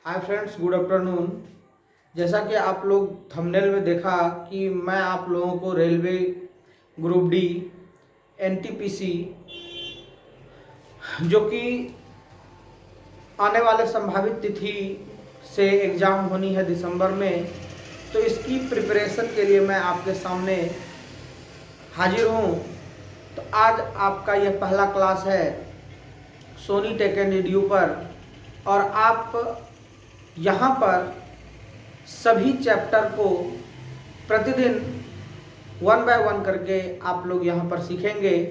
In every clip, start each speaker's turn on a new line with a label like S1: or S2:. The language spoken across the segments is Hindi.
S1: Hi friends, good afternoon. जैसा कि आप लोग थंबनेल में देखा कि मैं आप लोगों को रेलवे ग्रुप डी एनटीपीसी जो कि आने वाले संभावित तिथि से एग्ज़ाम होनी है दिसंबर में, तो इसकी प्रिपरेशन के लिए मैं आपके सामने हाजिर हूँ। तो आज आपका यह पहला क्लास है सोनी टेक एंड एडू पर, और आप यहाँ पर सभी चैप्टर को प्रतिदिन 1 बाय 1 करके आप लोग यहाँ पर सीखेंगे।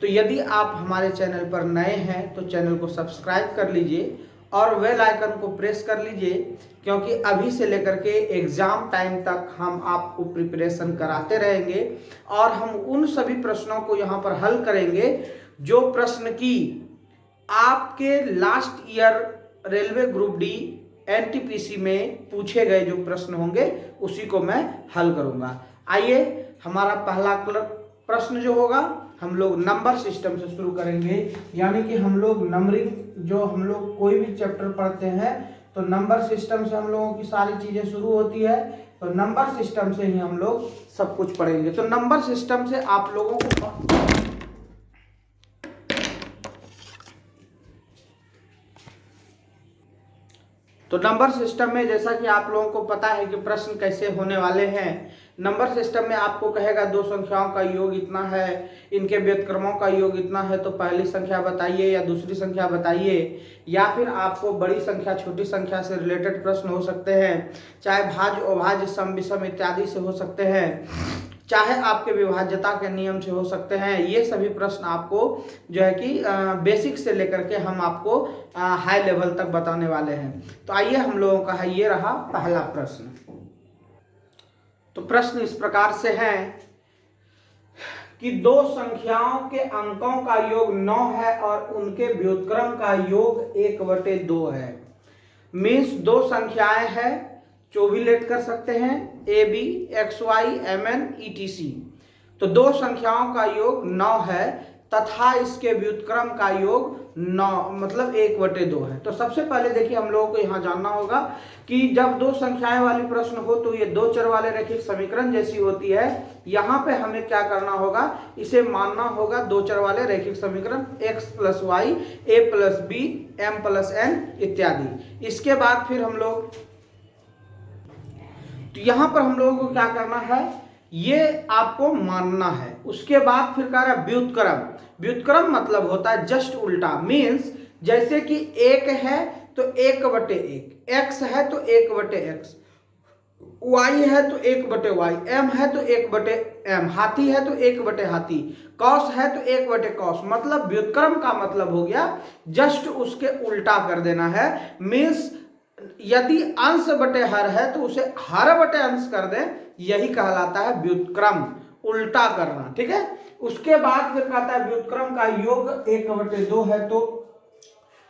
S1: तो यदि आप हमारे चैनल पर नए हैं तो चैनल को सब्सक्राइब कर लीजिए और बेल आइकन को प्रेस कर लीजिए, क्योंकि अभी से लेकर के एग्ज़ाम टाइम तक हम आपको प्रिपरेशन कराते रहेंगे और हम उन सभी प्रश्नों को यहाँ पर हल करेंगे जो प्रश्न की आपके last year railway group D NTPC में पूछे गए जो प्रश्न होंगे उसी को मैं हल करूंगा। आइए, हमारा पहला प्रश्न जो होगा हम लोग नंबर सिस्टम से शुरू करेंगे, यानी कि हम लोग नंबरिंग, जो हम लोग कोई भी चैप्टर पढ़ते हैं तो नंबर सिस्टम से हम लोगों की सारी चीज़ें शुरू होती है। तो नंबर सिस्टम से ही हम लोग सब कुछ पढ़ेंगे। तो नंबर सिस्टम से आप लोगों को तो नंबर सिस्टम में जैसा कि आप लोगों को पता है कि प्रश्न कैसे होने वाले हैं। नंबर सिस्टम में आपको कहेगा दो संख्याओं का योग इतना है, इनके व्युत्क्रमों का योग इतना है, तो पहली संख्या बताइए या दूसरी संख्या बताइए। या फिर आपको बड़ी संख्या छोटी संख्या से रिलेटेड प्रश्न हो सकते हैं, चाहे भाज्य अभाज्य सम विषम इत्यादि से हो सकते हैं, चाहे आपके विभाज्यता के नियम से हो सकते हैं। ये सभी प्रश्न आपको जो है कि बेसिक से लेकर के हम आपको हाई लेवल तक बताने वाले हैं। तो आइए, हम लोगों का है ये रहा पहला प्रश्न। तो प्रश्न इस प्रकार से है कि दो संख्याओं के अंकों का योग 9 है और उनके व्युत्क्रम का योग 1/2 है। मीन्स दो संख्याएं हैं, जो भी लेट कर सकते हैं, a b x y m n ETC। तो दो संख्याओं का योग 9 है तथा इसके व्युत्क्रम का योग 9 मतलब 1/2 है। तो सबसे पहले देखिए, हम लोगों को यहाँ जानना होगा कि जब दो संख्याएं वाली प्रश्न हो तो ये दो चर वाले रैखिक समीकरण जैसी होती है। यहाँ पे हमें क्या करना होगा, इसे मानना होगा दो चर वाले रैखिक समीकरण x + y a + b m + n इत्यादि। इसके बाद फिर हम लोग, तो यहाँ पर हम लोगों को क्या करना है, ये आपको मानना है। उसके बाद फिर कह रहा है व्युत्क्रम। व्युत्क्रम मतलब होता है जस्ट उल्टा। मीन्स जैसे कि एक है तो 1/1, x है तो 1/x, y है तो 1/y, m है तो 1/m, हाथी है तो 1/हाथी, कॉस है तो 1/कॉस। मतलब व्युत्क्रम का मतलब हो गया जस्ट उसके उल्टा कर देना है। मीन्स यदि अंश बटे हर है तो उसे हर बटे अंश कर दें, यही कहलाता है व्युत्क्रम, उल्टा करना। ठीक है। उसके बाद फिर कहता है व्युत्क्रम का योग 1/2 है, तो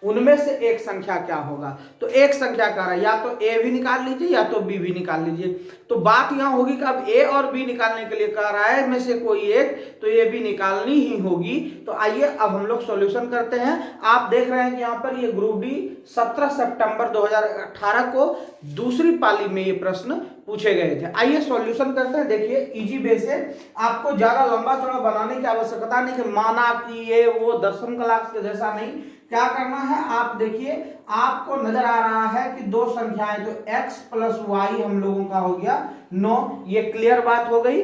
S1: उनमें से एक संख्या क्या होगा। तो एक संख्या कह रहा है, या तो ए भी निकाल लीजिए या तो बी भी निकाल लीजिए। तो बात यहां होगी कि अब ए और बी निकालने के लिए कह रहा है में से कोई एक, तो ये भी निकालनी ही होगी। तो आइए अब हम लोग सॉल्यूशन करते हैं। आप देख रहे हैं कि यहाँ पर ये ग्रुप डी 17 सितंबर 2018 को दूसरी पाली में ये प्रश्न पूछे गए थे। आइए सॉल्यूशन करते हैं। देखिए, इजी बेस है, आपको ज्यादा लंबा चौड़ा बनाने की आवश्यकता नहीं कि माना कि ये वो 10वीं क्लास के जैसा नहीं। क्या करना है, आप देखिए, आपको नजर आ रहा है कि दो संख्याएं, तो x + y हम लोगों का हो गया 9। ये क्लियर बात हो गई।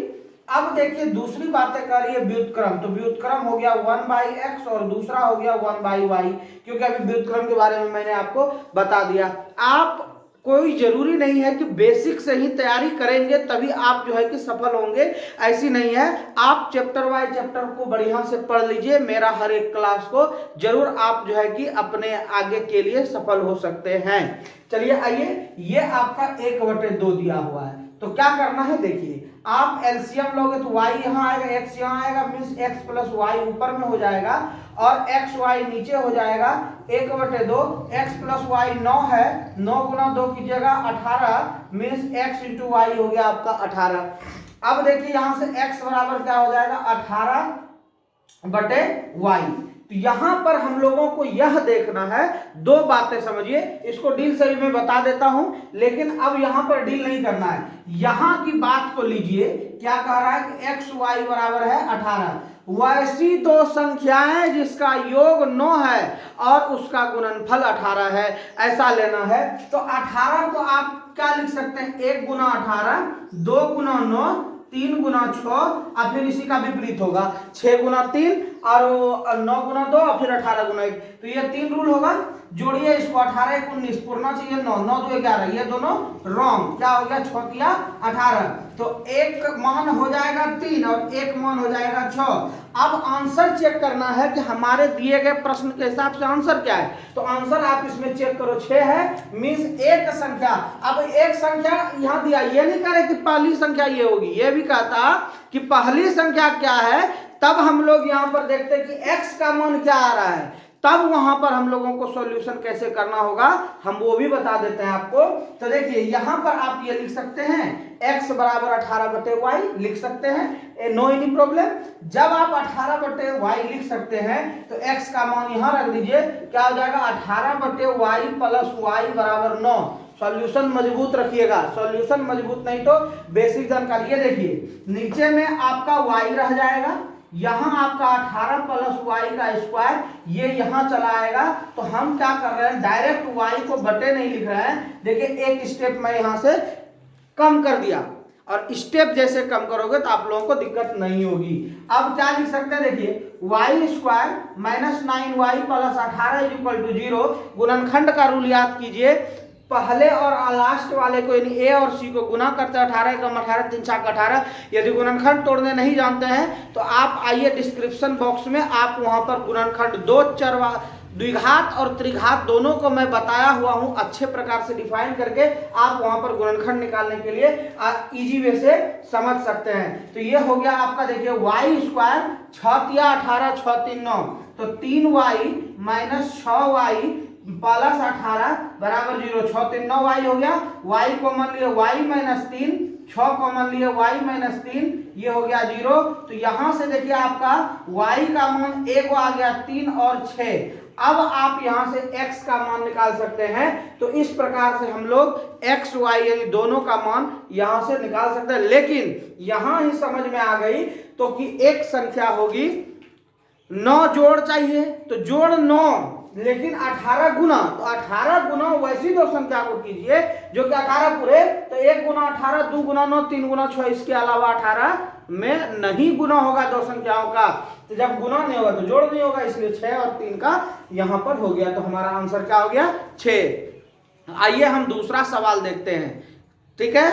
S1: अब देखिए दूसरी बातें कर रही है व्युत्क्रम। तो व्युत्क्रम हो गया 1/x और दूसरा हो गया 1/y, क्योंकि अभी व्युत्क्रम के बारे में मैंने आपको बता दिया। आप कोई जरूरी नहीं है कि बेसिक से ही तैयारी करेंगे तभी आप जो है कि सफल होंगे, ऐसी नहीं है। आप चैप्टर वाइज चैप्टर को बढ़िया से पढ़ लीजिए, मेरा हर एक क्लास को जरूर आप जो है कि अपने आगे के लिए सफल हो सकते हैं। चलिए आइए, ये आपका 1/2 दिया हुआ है, तो क्या करना है, देखिए आप एलसीएम लोगे तो y यहाँ आएगा, x यहाँ आएगा, मीन्स x + y ऊपर में हो जाएगा और x y नीचे हो जाएगा। 1/2, x + y 9 है, 9 × 2 कीजिएगा 18, मीन्स x × y हो गया आपका 18। अब देखिए यहाँ से x बराबर क्या हो जाएगा, 18/y। तो यहां पर हम लोगों को यह देखना है, दो बातें समझिए, इसको डील से भी मैं बता देता हूं, लेकिन अब यहां पर डील नहीं करना है। यहां की बात को लीजिए, क्या कह रहा है कि एक्स वाई बराबर है 18, वैसी दो संख्याएं जिसका योग 9 है और उसका गुणनफल 18 है, ऐसा लेना है। तो 18 को आप क्या लिख सकते हैं, 1 गुना 18, 2 गुना 9, 3 गुना 6, और फिर इसी का विपरीत होगा 6 गुना 3 और 9 गुना 2 और फिर 18 गुना 1। तो ये 3 रूल होगा, जोड़िए इसको, 18 1 19, पूर्णा चाहिए 9, 9 2 11, ये दोनों रॉन्ग, क्या हो गया 6 तिया 18, तो एक मान हो जाएगा 3 और एक मान हो जाएगा 6। अब आंसर चेक करना है कि हमारे दिए गए प्रश्न के हिसाब से आंसर क्या है, तो आंसर आप इसमें चेक करो 6 है, मीन्स एक संख्या। अब एक संख्या यहां दिया, ये नहीं कह रहे कि पहली संख्या ये होगी, ये भी कहता कि पहली संख्या क्या है, तब हम लोग यहां पर देखते हैं कि x का मान क्या आ रहा है, तब वहां पर हम लोगों को सॉल्यूशन कैसे करना होगा हम वो भी बता देते हैं आपको। तो देखिए यहां पर आप ये लिख सकते हैं x बराबर 18/y लिख सकते हैं, नो एनी प्रॉब्लम। जब आप 18/y लिख सकते हैं तो x का मान यहां रख दीजिए, क्या हो जाएगा 18/y प्लस y बराबर 9। सॉल्यूशन मजबूत रखिएगा, सॉल्यूशन मजबूत नहीं तो बेसिक जानकारी। ये देखिए नीचे में आपका y रह जाएगा, यहां आपका 18 प्लस वाई का स्क्वायर, ये यहां चला आएगा। तो हम क्या कर रहे हैं, डायरेक्ट y को बटे नहीं लिख रहे हैं, देखिए एक स्टेप मैं यहां से कम कर दिया, और स्टेप जैसे कम करोगे तो आप लोगों को दिक्कत नहीं होगी। अब क्या लिख सकते हैं, देखिए y square minus 9y plus 18 is equal to 0। गुणनखंड का रूल याद कीजिए, पहले और लास्ट वाले को यानी ए और सी को गुना करते हैं, 18 कम 18 3 6 18। यदि गुणनखंड तोड़ने नहीं जानते हैं तो आप आइए डिस्क्रिप्शन बॉक्स में, आप वहां पर गुणनखंड दो चर द्विघात और त्रिघात दोनों को मैं बताया हुआ हूं अच्छे प्रकार से डिफाइन करके, आप वहां पर गुणनखंड निकालने के लिए इजी वे से समझ सकते हैं। तो ये हो गया आपका, देखिए वाई स्क्वायर 6 तिया 18 6 3 9, तो 3y माइनस 6y प्लस 18 बराबर 0, 6 3 9y हो गया। y कॉमन लिए y माइनस 3, 6 कॉमन लिए y माइनस 3, ये हो गया 0। तो यहां से देखिए आपका y का मान एक आ गया 3 और 6। अब आप यहां से x का मान निकाल सकते हैं। तो इस प्रकार से हम लोग x y यानी दोनों का मान यहां से निकाल सकते हैं, लेकिन यहां ही समझ में आ गई तो कि एक संख्या होगी 9 जोड़ चाहिए, तो जोड़ 9 लेकिन 18 गुना, तो 18 गुना वैसी दो संख्या को कीजिए जो कि 18 पूरे, तो 1 गुना 18, 2 गुना 9, 3 गुना 6, इसके अलावा 18 में नहीं गुना होगा दो संख्याओं का। तो जब गुना नहीं होगा तो जोड़ नहीं होगा, इसलिए 6 और 3 का यहां पर हो गया। तो हमारा आंसर क्या हो गया 6। आइए हम दूसरा सवाल देखते हैं, ठीक है।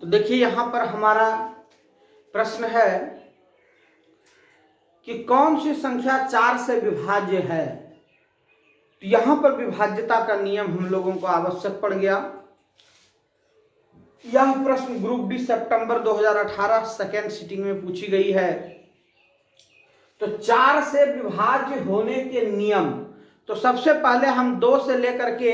S1: तो देखिए यहां पर हमारा प्रश्न है कि कौन सी संख्या 4 से विभाज्य है। तो यहां पर विभाज्यता का नियम हम लोगों को आवश्यक पड़ गया। यह प्रश्न ग्रुप डी सितंबर 2018 सेकेंड सिटिंग में पूछी गई है। तो 4 से विभाज्य होने के नियम, तो सबसे पहले हम 2 से लेकर के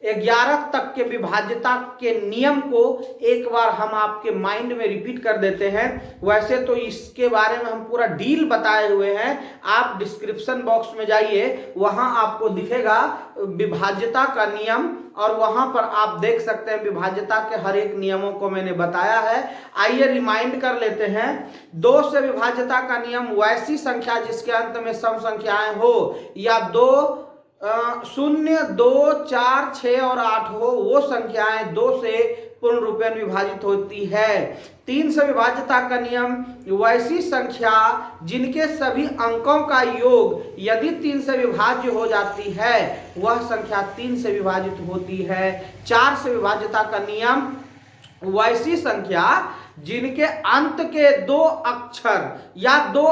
S1: 11 तक के विभाज्यता के नियम को एक बार हम आपके माइंड में रिपीट कर देते हैं। वैसे तो इसके बारे में हम पूरा डील बताए हुए हैं, आप डिस्क्रिप्शन बॉक्स में जाइए, वहां आपको दिखेगा विभाज्यता का नियम, और वहां पर आप देख सकते हैं विभाज्यता के हर एक नियमों को मैंने बताया है। आइए रिमाइंड कर लेते हैं। 2 से विभाज्यता का नियम, वैसी संख्या जिसके अंत में सम संख्याएं हो या 2 0 2 4 6 और 8 हो, वो संख्याएं 2 से पूर्ण रूपेण विभाजित होती है। 3 से विभाज्यता का नियम, वैसी संख्या जिनके सभी अंकों का योग यदि 3 से विभाज्य हो जाती है वह संख्या 3 से विभाजित होती है। 4 से विभाज्यता का नियम, वैसी संख्या जिनके अंत के 2 अक्षर या 2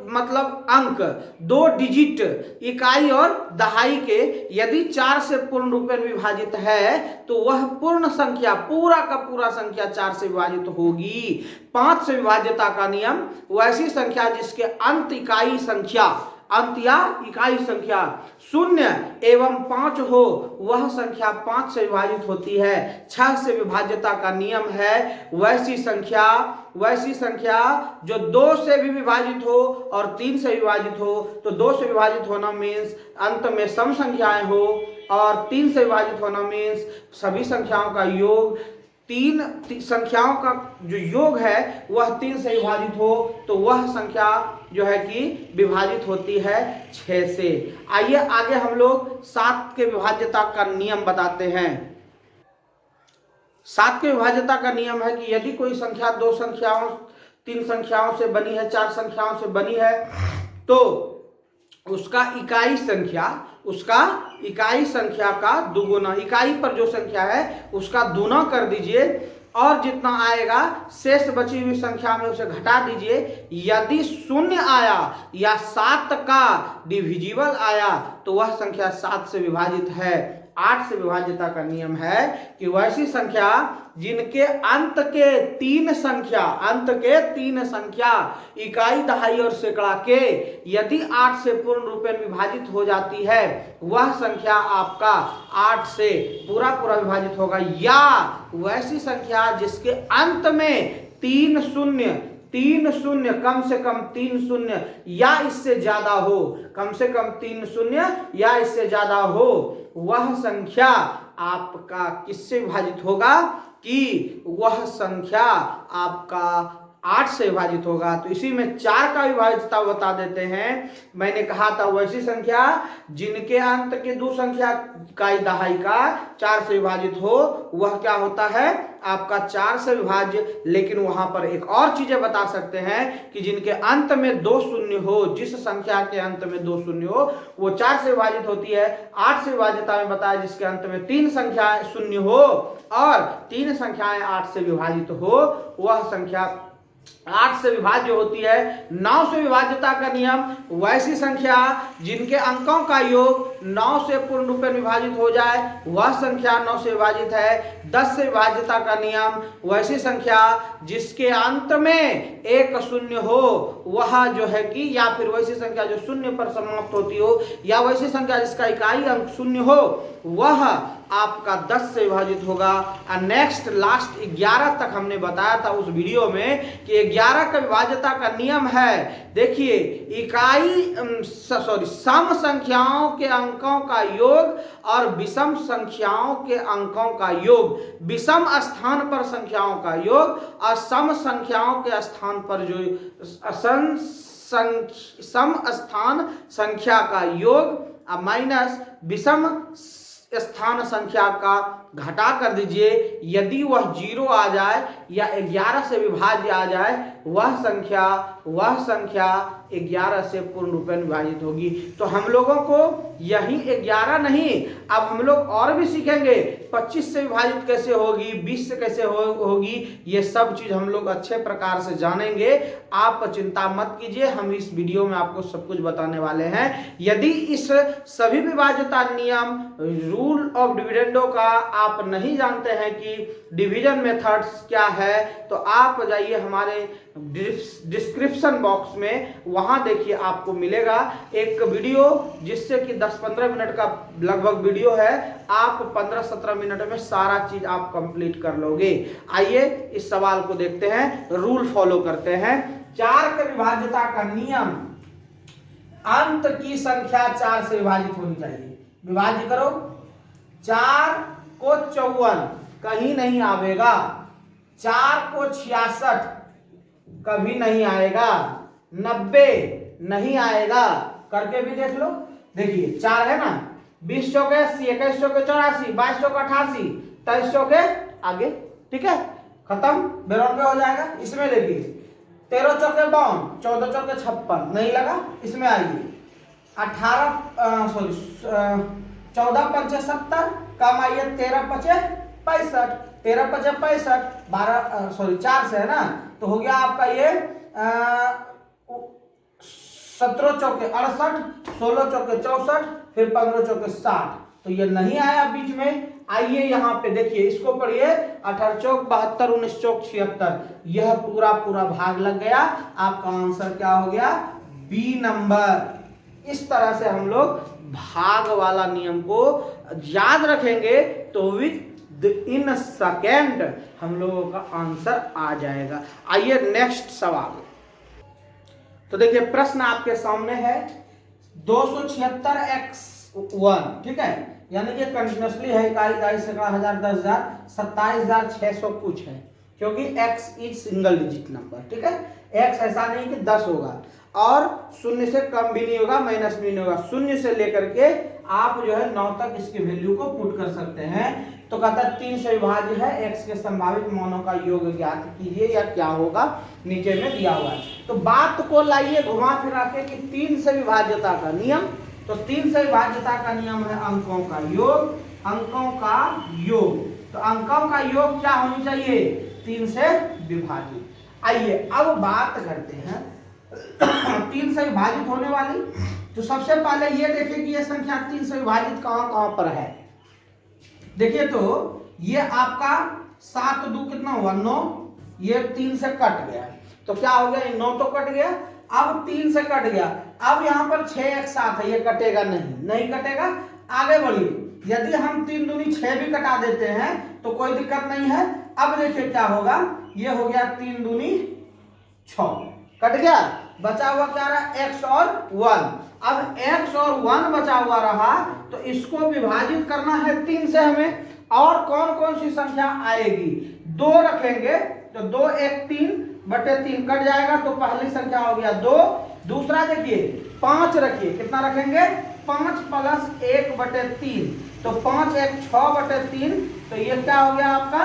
S1: मतलब अंक 2 डिजिट इकाई और दहाई के यदि 4 से पूर्ण रूपेण विभाजित है तो वह पूर्ण संख्या, पूरा का पूरा संख्या 4 से विभाजित होगी। 5 से विभाज्यता का नियम, वैसी संख्या जिसके अंत इकाई संख्या अंत या इकाई संख्या 0 एवं 5 हो वह संख्या 5 से विभाजित होती है। 6 से विभाज्यता का नियम है वैसी संख्या जो 2 से भी विभाजित हो और 3 से विभाजित हो। तो 2 से विभाजित होना मीन्स अंत में सम संख्याएं हो, और 3 से विभाजित होना मीन्स सभी संख्याओं का योग, 3 संख्याओं का जो योग है वह 3 से विभाजित हो, तो वह संख्या जो है कि विभाजित होती है 6 से। आइए आगे हम लोग 7 के विभाज्यता का नियम बताते हैं। 7 के विभाज्यता का नियम है कि यदि कोई संख्या 2 संख्याओं 3 संख्याओं से बनी है, 4 संख्याओं से बनी है, तो उसका इकाई संख्या का दुगुना, इकाई पर जो संख्या है उसका दूना कर दीजिए, और जितना आएगा शेष बची हुई संख्या में उसे घटा दीजिए। यदि 0 आया या 7 का डिविजिबल आया तो वह संख्या 7 से विभाजित है। 8 से विभाज्यता का नियम है कि वैसी संख्या जिनके अंत के 3 संख्या इकाई, दहाई और सैकड़ा के यदि 8 से पूर्ण रूपेण विभाजित हो जाती है, वह संख्या आपका 8 से पूरा विभाजित होगा। या वैसी संख्या जिसके अंत में 3 शून्य कम से कम 3 शून्य या इससे ज्यादा हो, कम से कम 3 शून्य या इससे ज्यादा हो, वह संख्या आपका किससे विभाजित होगा कि वह संख्या आपका 8 से विभाजित होगा। तो इसी में 4 का विभाज्यता बता देते हैं। मैंने कहा था वैसी संख्या जिनके अंत के 2 संख्या इकाई दहाई का 4 से विभाजित हो, वह क्या होता है आपका 4 से विभाज्य। लेकिन वहां पर एक और चीजें बता सकते हैं कि जिनके अंत में 2 शून्य हो, जिस संख्या के अंत में 2 शून्य हो वो 4 से विभाजित होती है। 8 से विभाज्यता में बताया जिसके अंत में 3 संख्याएं शून्य हो और 3 संख्याएं 8 से विभाजित हो, वह संख्या 8 से विभाज्य होती है। 9 से विभाज्यता का नियम, वैसी संख्या जिनके अंकों का योग 9 से पूर्ण रूप में विभाजित हो जाए वह संख्या 9 से विभाजित है। 10 से विभाज्यता का नियम, वैसी संख्या जिसके अंत में 1 शून्य हो वह जो है कि, या फिर वैसी संख्या जो शून्य पर समाप्त होती हो, या वैसी संख्या जिसका इकाई अंक शून्य हो, वह आपका 10 से विभाजित होगा। नेक्स्ट लास्ट 11 तक हमने बताया था उस वीडियो में कि 11 का विभाज्यता का नियम है। देखिए सम संख्याओं के अंकों का योग और विषम संख्याओं के अंकों का योग, विषम स्थान पर संख्याओं का योग और सम संख्याओं के स्थान पर जो सम स्थान संख्या का योग माइनस विषम स्थान संख्या का घटा कर दीजिए। यदि वह 0 आ जाए या 11 से विभाज्य आ जाए, वह संख्या 11 से पूर्ण रूप में विभाजित होगी। तो हम लोगों को यही 11 नहीं, अब हम लोग और भी सीखेंगे 25 से विभाजित कैसे होगी, 20 से कैसे होगी, ये सब चीज हम लोग अच्छे प्रकार से जानेंगे। आप चिंता मत कीजिए, हम इस वीडियो में आपको सब कुछ बताने वाले हैं। यदि इस सभी विभाज्यता नियम रूल ऑफ डिविडेंडो का आप नहीं जानते हैं कि डिवीजन मेथड्स क्या है, तो आप जाइए हमारे डिस्क्रिप्शन बॉक्स में, वहां देखिए आपको मिलेगा एक वीडियो जिससे कि 10-15 मिनट का लगभग वीडियो है। आप 15-17 मिनट में सारा चीज आप कंप्लीट कर लोगे। आइए इस सवाल को देखते हैं, रूल फॉलो करते हैं। 4 के विभाज्यता का नियम, अंत की संख्या 4 से विभाजित होनी चाहिए। विभाज्य करो, 4 को 54 कहीं नहीं आवेगा, 4 को 66 कभी नहीं आएगा, 90 नहीं आएगा, करके भी देख लो। देखिए 4 है ना, 20 चौके 80, 21 चौके 84, 22 चौके 88, 23 चौके आगे, ठीक है, खत्म, बेरौनके हो जाएगा। इसमें देखिए 13 चौके 52, 14 चौके 56 नहीं लगा, इसमें आइए 14 पंचे 70, कम आइए 13 पचे 65, 13 पचे 65, 4 से है ना, तो हो गया आपका ये 17 चौके 68, 16 चौके 64, फिर 15 चौके 60, तो ये नहीं आया बीच में। आइए यहाँ पे देखिए, इसको पढ़िए, 18 चौक 72, 19 चौक 76, यह पूरा भाग लग गया। आपका आंसर क्या हो गया, बी नंबर। इस तरह से हम लोग भाग वाला नियम को याद रखेंगे तो विद इन सेकेंड हम लोगों का आंसर आ जाएगा। आइए नेक्स्ट सवाल। तो देखिए प्रश्न आपके सामने है 276x1, ठीक है, यानी कि कंटिन्यूसली है, इकाई इकाई सैकड़ा हजार 10,000 27,600 कुछ है, क्योंकि x is single digit number, ठीक है। x ऐसा नहीं कि 10 होगा और शून्य से कम भी नहीं होगा, माइनस भी नहीं होगा, शून्य से लेकर के आप जो है 9 तक इसकी वैल्यू को पुट कर सकते हैं। तो कहता है 3 से विभाज्य है, x के संभावित मानों का योग ज्ञात कीजिए या क्या होगा, नीचे में दिया हुआ है। तो बात को लाइए घुमा फिरा के कि 3 से विभाज्यता का नियम, तो 3 से विभाज्यता का नियम है अंकों का योग, अंकों का योग। तो अंकों का योग क्या होनी चाहिए, 3 से विभाजित। आइए अब बात करते हैं 3 से विभाजित होने वाली। तो सबसे पहले ये देखिए कि ये संख्या 3 से विभाजित कहां कहां पर है। देखिए तो ये आपका 7 2 कितना हुआ 9, ये 3 से कट गया, तो क्या हो गया, 9 तो कट गया, अब 3 से कट गया, अब यहाँ पर 6 एक साथ है, ये कटेगा नहीं कटेगा। आगे बढ़िए, यदि हम 3 दूनी 6 भी कटा देते हैं तो कोई दिक्कत नहीं है। अब देखिए क्या होगा, ये हो गया 3 दूनी 6, कट गया, बचा हुआ क्या रहा, x और 1। अब x और 1 बचा हुआ रहा, तो इसको विभाजित करना है 3 से हमें, और कौन कौन सी संख्या आएगी, 2 रखेंगे तो 2 1 3 बटे 3 कट जाएगा, तो पहली संख्या हो गया 2। दूसरा देखिए 5 रखिए, कितना रखेंगे, 5 प्लस 1 बटे 3, तो 5 1 6 बटे 3, तो ये क्या हो गया आपका,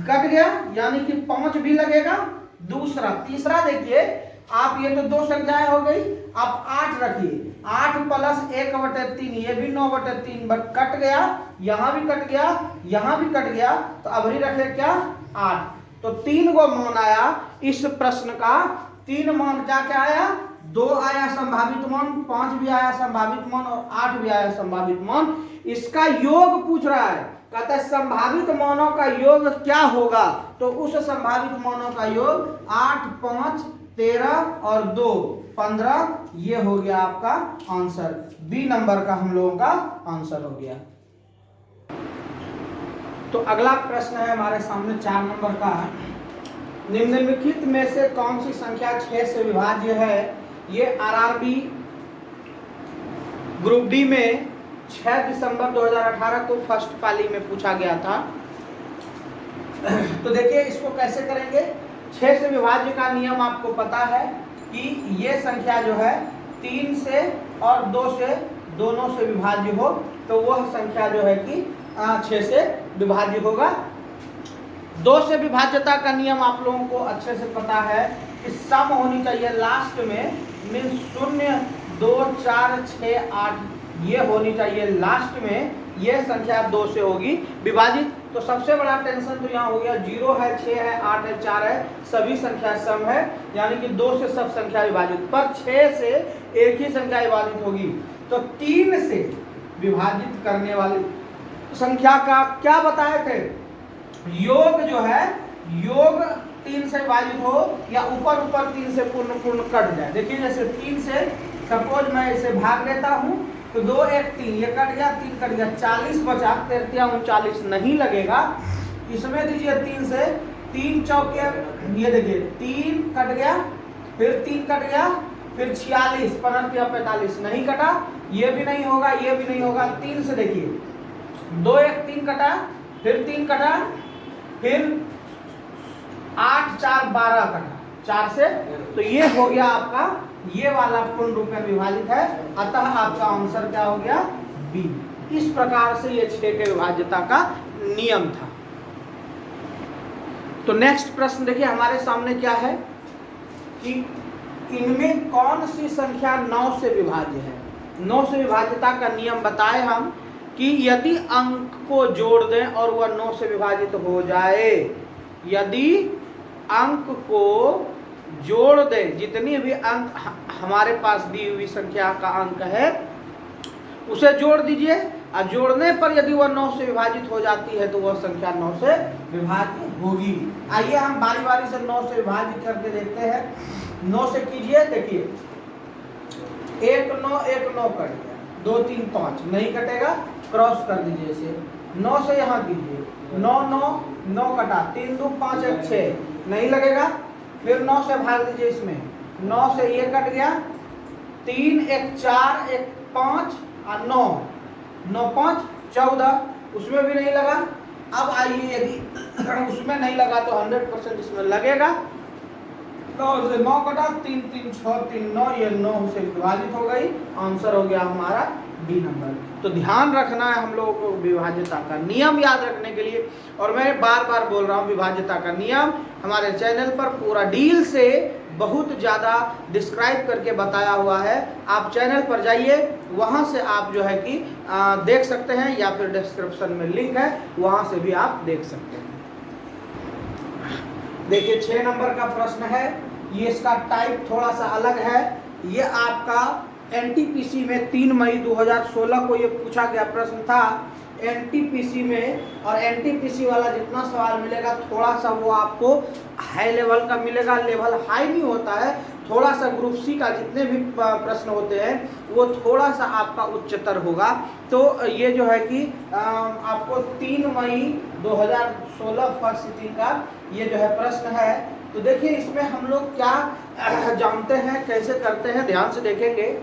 S1: कट गया, यानी कि 5 भी लगेगा। दूसरा तीसरा देखिए आप, ये तो 2 संख्याएं हो गई, आप 8 रखिए, 8 प्लस 1 बटे 3, ये भी 9 बटे 3 बट कट गया, यहां भी कट गया, यहां भी कट गया, तो अभी रखे क्या 8। तो 3 को मान आया इस प्रश्न का, 3 मान क्या क्या आया, 2 आया संभावित मान, 5 भी आया संभावित मान और 8 भी आया संभावित मान। इसका योग पूछ रहा है, कहता है संभावित मानों का योग क्या होगा, तो उस संभावित मानों का योग 8 5 13 और 2 15, ये हो गया आपका आंसर, बी नंबर का हम लोगों का आंसर हो गया। तो अगला प्रश्न है हमारे सामने 4 नंबर का, निम्नलिखित में से कौन सी संख्या 6 से विभाज्य है। ये आरआरबी ग्रुप डी में 6 दिसंबर 2018 को फर्स्ट पाली में पूछा गया था। तो देखिए इसको कैसे करेंगे, 6 से विभाज्य का नियम आपको पता है कि ये संख्या जो है 3 से और 2 से दोनों से विभाज्य हो, तो वह संख्या जो है कि 6 से विभाज्य होगा। 2 से विभाज्यता का नियम आप लोगों को अच्छे से पता है कि सम होनी चाहिए लास्ट में, मीन 0 2 4 6 8, ये होनी चाहिए लास्ट में, ये संख्या 2 से होगी विभाजित। तो सबसे बड़ा टेंशन तो यहाँ हो गया, 0 है 6 है 8 है 4 है, सभी संख्या सम है, यानी कि 2 से सब संख्या विभाजित, पर 6 से एक ही संख्या विभाजित होगी। तो 3 से विभाजित करने वाली संख्या का क्या बताए थे, योग जो है, योग 3 से विभाजित हो या ऊपर ऊपर 3 से पूर्ण कट जाए। देखिए जैसे 3 से सपोज मैं इसे भाग देता हूँ, तो 2 1 3, ये कट गया, 3 कट गया, 40 बचा, 39 नहीं लगेगा, इसमें दीजिए 3 से 3 चौके, ये देखिए 3 कट गया, फिर 3 कट गया, फिर 46 45 नहीं कटा, ये भी नहीं होगा, ये भी नहीं होगा। 3 से देखिए 2 1 3 कटा, फिर 3 कटा, फिर 8 4 12 कटा, 4 से, तो ये हो गया आपका, ये वाला पूर्ण रूप में विभाजित है, अतः आपका आंसर क्या हो गया, बी। इस प्रकार से ये 6 के विभाज्यता का नियम था। तो नेक्स्ट प्रश्न देखिए हमारे सामने क्या है कि इनमें कौन सी संख्या 9 से विभाज्य है। 9 से विभाज्यता का नियम बताए हम कि यदि अंक को जोड़ दें और वह 9 से विभाजित हो जाए, यदि अंक को जोड़ दें, जितनी भी अंक हमारे पास दी हुई संख्या का अंक है उसे जोड़ दीजिए, और जोड़ने पर यदि वह 9 से विभाजित हो जाती है तो वह संख्या 9 से विभाज्य होगी। आइए हम बारी बारी से 9 से विभाजित करके देखते हैं। 9 से कीजिए, देखिए एक नौ कट गया, 2 3 5 नहीं कटेगा, क्रॉस कर दीजिए इसे, 9 से यहाँ कीजिए, 9 9 9 कटा, 3 2 5 1 6 नहीं लगेगा, फिर 9 से भाग दीजिए इसमें, 9 से ये कट गया, 3 1 4 1 5 और 9 9 5 14, उसमें भी नहीं लगा। अब आइए यदि उसमें नहीं लगा तो 100% इसमें लगेगा। 9 से 9 कटा, 3 3 6 3 9, ये 9 से विभाजित हो गई, आंसर हो गया हमारा डी नंबर। तो ध्यान रखना है हम लोगों को विभाज्यता का नियम याद रखने के लिए, और मैं बार बार बोल रहा हूँ विभाज्यता का नियम हमारे चैनल पर पूरा डील से बहुत ज़्यादा डिस्क्राइब करके बताया हुआ है। आप चैनल पर जाइए, वहाँ से आप जो है कि देख सकते हैं, या फिर डिस्क्रिप्शन में लिंक है, वहाँ से भी आप देख सकते हैं। देखिए 6 नंबर का प्रश्न है, ये इसका टाइप थोड़ा सा अलग है। ये आपका एनटीपीसी में 3 मई 2016 को ये पूछा गया प्रश्न था एनटीपीसी में, और एनटीपीसी वाला जितना सवाल मिलेगा थोड़ा सा वो आपको हाई लेवल का मिलेगा, लेवल हाई नहीं होता है, थोड़ा सा ग्रुप सी का जितने भी प्रश्न होते हैं वो थोड़ा सा आपका उच्चतर होगा। तो ये जो है कि आपको 3 मई 2016 फर्स्ट सिटिंग का ये जो है प्रश्न है। तो देखिए इसमें हम लोग क्या जानते हैं, कैसे करते हैं, ध्यान से देखेंगे।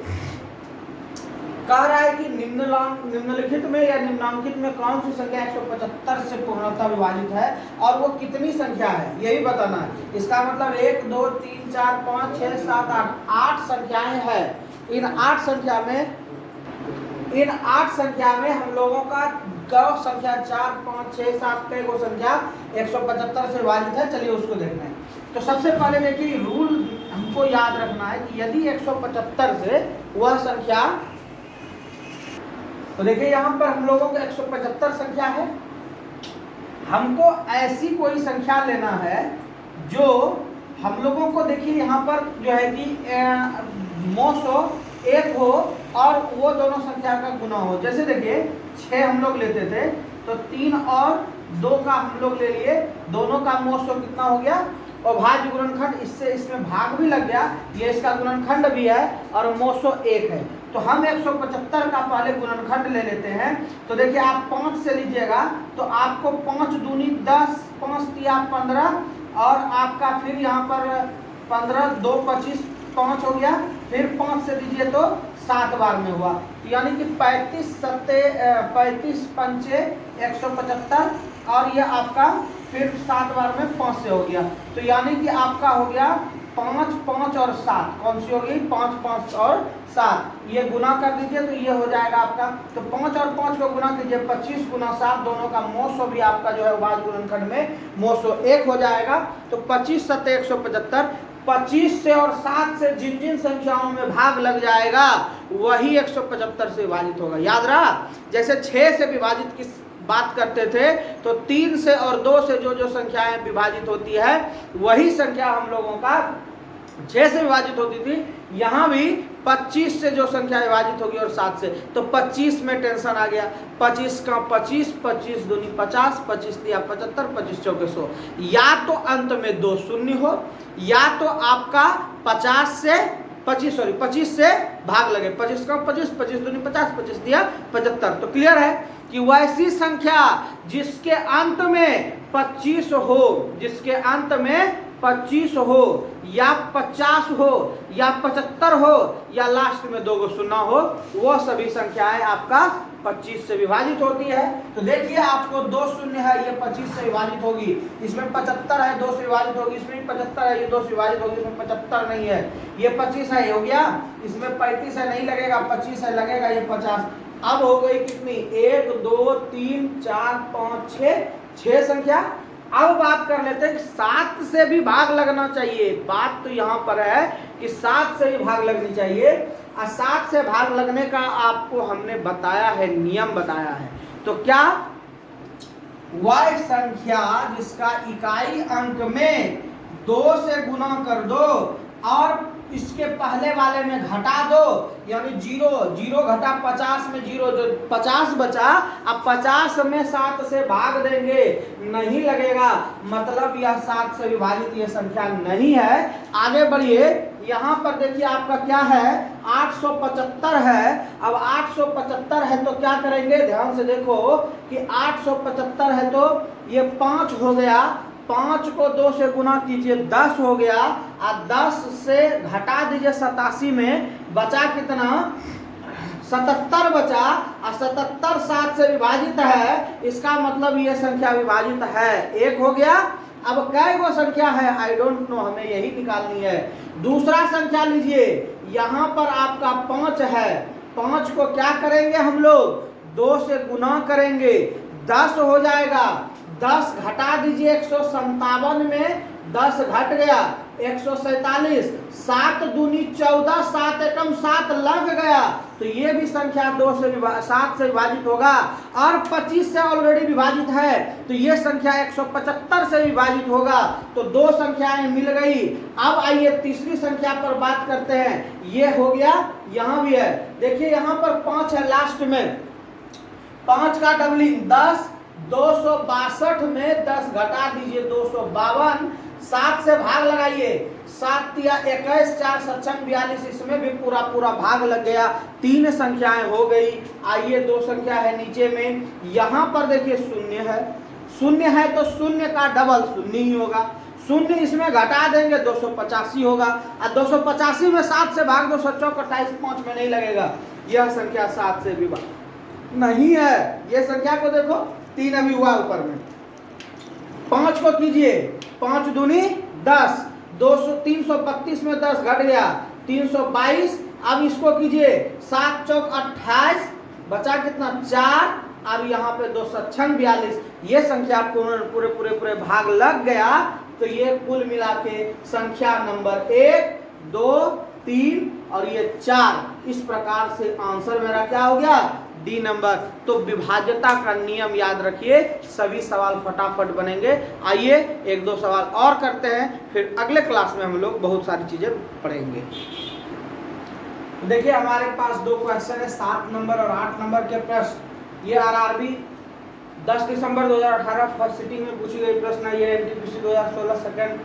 S1: कह रहा है कि निम्नलिखित में या निम्नांकित में कौन सी संख्या 175 से पूर्णतः विभाजित है और वो कितनी संख्या है, यही बताना है। इसका मतलब 1 2 3 4 5 6 7 8 संख्याएं हैं। इन 8 संख्या में हम लोगों का गौ संख्या 4 5 6 7 कई गो संख्या 175 से विभाजित है। चलिए उसको देखना है। तो सबसे पहले देखिए रूल हमको याद रखना है कि यदि 175 से वह संख्या, तो देखिए यहाँ पर हम लोगों को 175 संख्या है, हमको ऐसी कोई संख्या लेना है जो हम लोगों को, देखिए यहाँ पर जो है कि मोसो एक हो और वो दोनों संख्या का गुना हो। जैसे देखिए 6 हम लोग लेते थे, तो 3 और 2 का हम लोग ले लिए, दोनों का मोसो कितना हो गया, और भाज्य गुणनखंड, इससे इसमें भाग भी लग गया, ये इसका गुणनखंड भी है और मोसो 1 है। तो हम 175 का पहले गुणनखंड ले लेते हैं। तो देखिए आप 5 से लीजिएगा तो आपको 5 दूनी 10, 5 तिया 15, और आपका फिर यहाँ पर 15 2 25 5 हो गया, फिर 5 से लीजिए तो 7 बार में हुआ, यानी कि 35 पंचे 175, और ये आपका फिर 7 बार में 5 से हो गया। तो यानी कि आपका हो गया 5 5 और 7, कौन सी होगी 5 5 और 7, ये गुना कर दीजिए तो ये हो जाएगा आपका। तो 5 और 5 को गुना कीजिए, 25 गुना 7, दोनों का मोसो भी आपका जो है भाज्य गुणनखंड में मोसो 1 हो जाएगा। तो 25 7 175, 25 से और 7 से जिन जिन संख्याओं में भाग लग जाएगा वही 175 से विभाजित होगा। याद रहा, जैसे 6 से विभाजित किस बात करते थे, तो 3 से और 2 से जो जो संख्याएं विभाजित होती है वही संख्या हम लोगों का 6 से विभाजित होती थी। यहाँ भी 25 से जो संख्या विभाजित होगी और 7 से, तो 25 में टेंशन आ गया, 25 का 25, 25 दूनी 50, 25 दिया 75, 25 चौके 100, या तो अंत में 2 शून्य हो, या तो आपका 25 से भाग लगे, 25 का 25, 25 दूनी 50, 25 दिया 75। तो क्लियर है कि वैसी संख्या जिसके अंत में 25 हो, जिसके अंत में 25 हो या 50 हो या 75 हो या लास्ट में 2 शून्य हो, वो सभी संख्याएं आपका 25 से विभाजित होती है। तो देखिए आपको 2 शून्य है, ये 25 से विभाजित होगी, इसमें 75 है 2 से विभाजित होगी, इसमें 75 है ये 2 से विभाजित होगी, इसमें 75 नहीं है, ये 25 है, ये हो गया, इसमें 35 है नहीं लगेगा, 25 है लगेगा, ये 50। अब हो गई कितनी, 1 2 3 4 5 6 संख्या। अब बात कर लेते हैं कि 7 से भी भाग लगना चाहिए। बात तो यहाँ पर है कि 7 से भी भाग लगनी चाहिए, और 7 से भाग लगने का आपको हमने बताया है, नियम बताया है। तो क्या, वह संख्या जिसका इकाई अंक में 2 से गुना कर दो और इसके पहले वाले में घटा दो, यानी 0 घटा 50 में 0, जो 50 बचा, अब 50 में 7 से भाग देंगे, नहीं लगेगा, मतलब यह 7 से विभाजित यह संख्या नहीं है। आगे बढ़िए, यहाँ पर देखिए आपका क्या है 875 है। अब 875 है तो क्या करेंगे, ध्यान से देखो कि 875 है तो ये 5 हो गया, 5 को 2 से गुना कीजिए 10 हो गया, और 10 से घटा दीजिए 87 में बचा कितना 77 बचा, और 77 7 से विभाजित है, इसका मतलब ये संख्या विभाजित है, 1 हो गया। अब कै गो संख्या है आई डोंट नो, हमें यही निकालनी है। दूसरा संख्या लीजिए, यहाँ पर आपका 5 है, 5 को क्या करेंगे हम लोग 2 से गुना करेंगे, 10 हो जाएगा, 10 घटा दीजिए 157 में 10 घट गया 147, 7 दूनी 14, 7 एकम 7 लग गया, तो ये भी संख्या 7 से विभाजित होगा, और 25 से ऑलरेडी विभाजित है तो ये संख्या 175 से विभाजित होगा, तो 2 संख्याएं मिल गई। अब आइए तीसरी संख्या पर बात करते हैं, ये हो गया, यहाँ भी है, देखिए यहाँ पर 5 है लास्ट में, 5 का डबलिंग 10, 262 में 10 घटा दीजिए 252, 7 से भाग लगाइए, 7 या 21, 4 सत्संग 42, इसमें भी पूरा भाग लग गया, 3 संख्याएं हो गई। आइए 2 संख्या है नीचे में, यहाँ पर देखिए 0 है, 0 है तो 0 का डबल 0 ही होगा, 0 इसमें घटा देंगे 285 होगा, और 285 में 7 से भाग दो 27, 5 में नहीं लगेगा, यह संख्या 7 से विभाजित नहीं है। यह संख्या को देखो 3 अभी हुआ ऊपर में, 5 को कीजिए 5 दूनी 10, 332 में 10 घट गया 322, अब इसको कीजिए 7 चौक 28, बचा कितना 4, अब यहाँ पे 2 सत्संग 42, ये संख्या पूरे भाग लग गया, तो ये कुल मिला के संख्या नंबर 1, 2, 3 और ये 4, इस प्रकार से आंसर मेरा क्या हो गया डी नंबर। तो विभाज्यता का नियम याद रखिए, सभी सवाल फटाफट बनेंगे। आइए 1-2 सवाल और करते हैं, फिर अगले क्लास में हम लोग बहुत सारी चीजें पढ़ेंगे। देखिए हमारे पास 2 क्वेश्चन है, 7 नंबर और 8 नंबर के प्रश्न। ये आरआरबी 10 दिसंबर 2018 फर्स्ट सिटिंग में पूछी गई प्रश्न है, ये एनटीपीसी 2016 सेकंड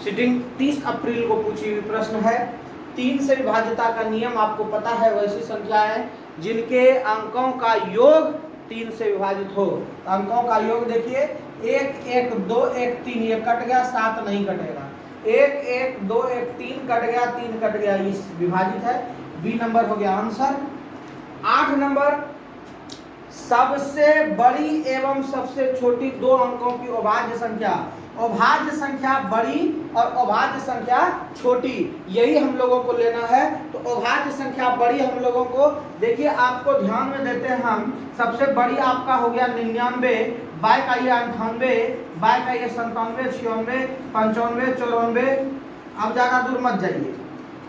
S1: सिटिंग 30 अप्रैल को पूछी हुई प्रश्न है। 3 से विभाज्यता का नियम आपको पता है, वैसी संख्या है जिनके अंकों का योग 3 से विभाजित हो। अंकों का योग देखिए 1, 1, 2, 1, 3, ये कट गया, 7 नहीं कटेगा, 1, 1, 2, 1, 3 कट गया, 3 कट गया, इस विभाजित है, बी नंबर हो गया आंसर। 8 नंबर, सबसे बड़ी एवं सबसे छोटी 2 अंकों की अभाज्य संख्या, अभाज्य संख्या बड़ी और अभाज्य संख्या छोटी, यही हम लोगों को लेना है। तो अभाज्य संख्या बड़ी हम लोगों को देखिए, आपको ध्यान में देते हैं हम, सबसे बड़ी आपका हो गया 99, बाय का ये 98, बाय का ये 97, 96, 95, 94, अब ज्यादा दूर मत जाइए,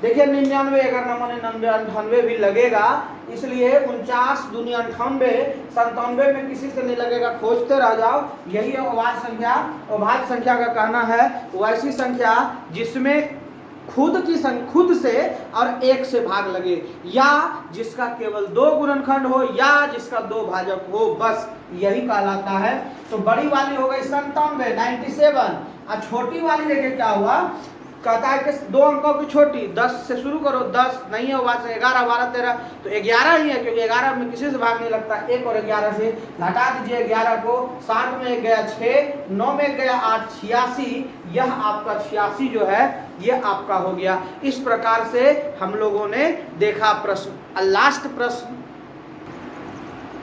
S1: देखिए 99 अगर न माने 99 भी लगेगा, इसलिए 49 दूनी 98, 97 में किसी से नहीं लगेगा, खोजते रह जाओ, यही है अभाज्य संख्या। अभाज्य संख्या का कहना है वैसी संख्या जिसमें खुद से और 1 से भाग लगे, या जिसका केवल 2 गुणनखंड हो, या जिसका 2 भाजक हो, बस यही कहलाता है। तो बड़ी वाली हो गई 97, 97, और छोटी वाली देखिए क्या हुआ, कहता है कि 2 अंकों की छोटी, 10 से शुरू करो, 10 नहीं होगा से 11, 12, 13, तो 11 ही है, क्योंकि 11 में किसी से भाग नहीं लगता, 1 और 11 से घटा दीजिए 11 को, 7 में 1 गया 6, 9 में 1 गया 8, 86, यह आपका 86 जो है ये आपका हो गया। इस प्रकार से हम लोगों ने देखा प्रश्न। लास्ट प्रश्न,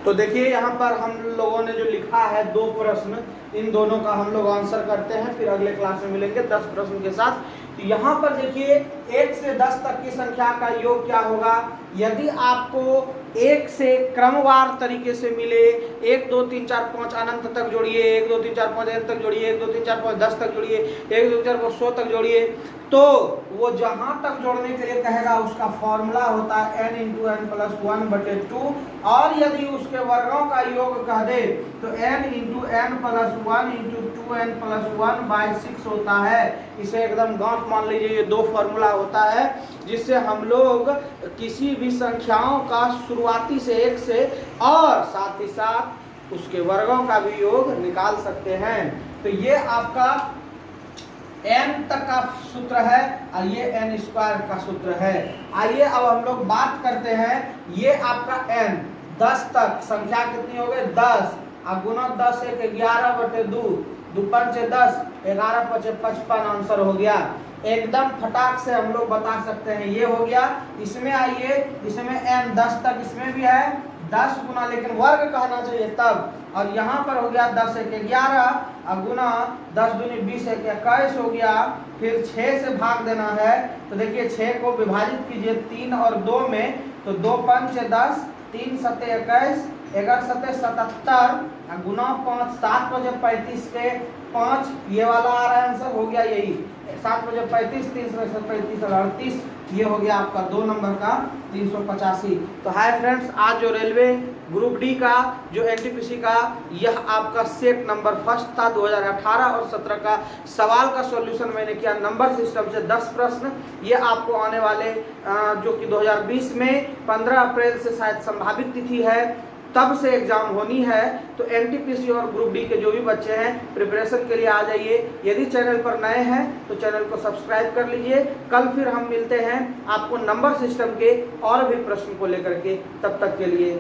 S1: तो देखिए यहाँ पर हम लोगों ने जो लिखा है 2 प्रश्न, इन दोनों का हम लोग आंसर करते हैं, फिर अगले क्लास में मिलेंगे 10 प्रश्न के साथ। तो यहाँ पर देखिए 1 से 10 तक की संख्या का योग क्या होगा, यदि आपको 1 से क्रमवार तरीके से मिले, 1, 2, 3, 4, 5 अनंत तक जोड़िए, 1, 2, 3, 4, 5 अनंत तक जोड़िए, 1, 2, 3, 4, 5 10 तक जोड़िए, 1, 2, 3, 4, 5 100 तक जोड़िए, तो वो जहां तक जोड़ने के लिए कहेगा उसका फॉर्मूला होता है n × n + 1/2, और यदि उसके वर्गों का योग कह दे तो n × n + 1 × 2n + 1/6 होता है। इसे एकदम गांठ मान लीजिए, ये 2 फॉर्मूला होता है जिससे हम लोग किसी भी संख्याओं का शुरुआती से 1 से और साथ ही साथ उसके वर्गों का भी योग निकाल सकते हैं। तो ये आपका n तक का सूत्र है और ये n स्क्वायर का सूत्र है। आइए अब हम लोग बात करते हैं, ये आपका n 10 तक संख्या कितनी हो गई 10 और गुना 10 एक 11/2, 2 5 10, 11 5 55 आंसर हो गया। एकदम फटाक से हम लोग बता सकते हैं, ये हो गया। इसमें आइए, इसमें n 10 तक इसमें भी है 10 गुना, लेकिन वर्ग कहना चाहिए तब, और यहाँ पर हो गया 10 एक 11 और गुना 10 दूनी 20 एक 21 हो गया। फिर 6 से भाग देना है, तो देखिए 6 को विभाजित कीजिए 3 और 2 में, तो 2 5 10, 3 7 21, 11 7 77 गुना 5, 7 बजे 35 के 5, ये वाला आ रहा है आंसर, हो गया यही 7 बजे 35, 3 से 35 और 38, ये हो गया आपका 2 नंबर का 385। तो हाय फ्रेंड्स, आज जो रेलवे ग्रुप डी का जो एनटीपीसी का यह आपका सेट नंबर फर्स्ट था 2018 और 17 का सवाल का सॉल्यूशन मैंने किया नंबर सिस्टम से 10 प्रश्न। ये आपको आने वाले जो कि 2020 में 15 अप्रैल से शायद संभावित तिथि है, तब से एग्जाम होनी है। तो एनटीपीसी और ग्रुप डी के जो भी बच्चे हैं प्रिपरेशन के लिए आ जाइए। यदि चैनल पर नए हैं तो चैनल को सब्सक्राइब कर लीजिए। कल फिर हम मिलते हैं आपको नंबर सिस्टम के और भी प्रश्न को लेकर के, तब तक के लिए